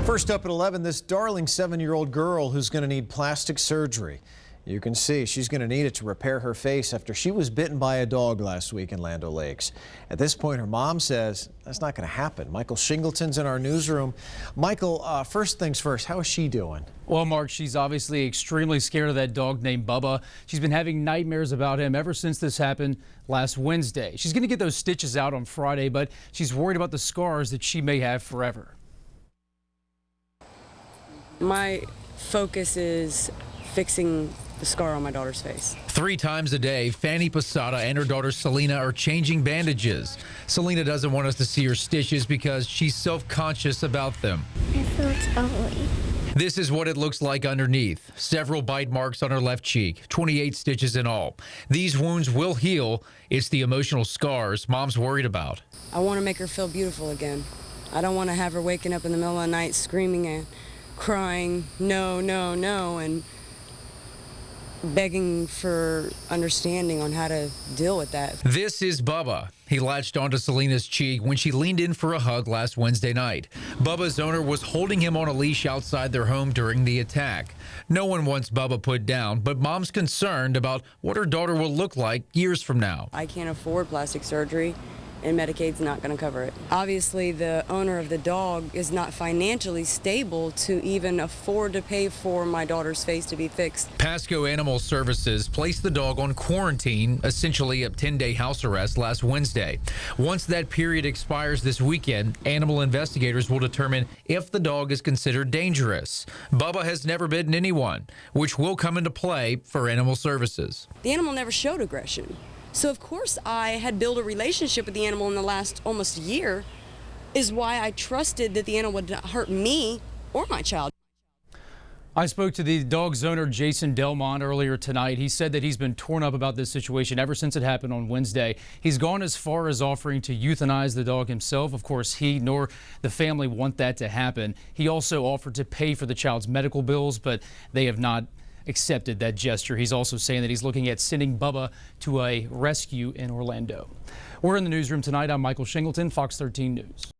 First up at 11, this darling 7-year-old girl who's going to need plastic surgery. You can see she's going to need it to repair her face after she was bitten by a dog last week in Land O'Lakes. At this point, her mom says that's not going to happen. Michael Shingleton's in our newsroom. Michael, first things first, how is she doing? Well, Mark, she's obviously extremely scared of that dog named Bubba. She's been having nightmares about him ever since this happened last Wednesday. She's going to get those stitches out on Friday, but she's worried about the scars that she may have forever. My focus is fixing the scar on my daughter's face. 3 times a day, Fanny Posada and her daughter Selena are changing bandages. Selena doesn't want us to see her stitches because she's self-conscious about them. It feels ugly. This is what it looks like underneath. Several bite marks on her left cheek, 28 stitches in all. These wounds will heal. It's the emotional scars Mom's worried about. I want to make her feel beautiful again. I don't want to have her waking up in the middle of the night screaming and crying, no, no, no, and begging for understanding on how to deal with that. This is Bubba. He latched onto Selena's cheek when she leaned in for a hug last Wednesday night. Bubba's owner was holding him on a leash outside their home during the attack. No one wants Bubba put down, but Mom's concerned about what her daughter will look like years from now. I can't afford plastic surgery, and Medicaid's not going to cover it. Obviously, the owner of the dog is not financially stable to even afford to pay for my daughter's face to be fixed. Pasco Animal Services placed the dog on quarantine, essentially a 10-day house arrest, last Wednesday. Once that period expires this weekend, animal investigators will determine if the dog is considered dangerous. Bubba has never bitten anyone, which will come into play for Animal Services. The animal never showed aggression. So, of course, I had built a relationship with the animal in the last almost year, is why I trusted that the animal would not hurt me or my child. I spoke to the dog's owner, Jason Delmont, earlier tonight. He said that he's been torn up about this situation ever since it happened on Wednesday. He's gone as far as offering to euthanize the dog himself. Of course, he nor the family want that to happen. He also offered to pay for the child's medical bills, but they have not accepted that gesture. He's also saying that he's looking at sending Bubba to a rescue in Orlando. We're in the newsroom tonight. I'm Michael Shingleton, Fox 13 News.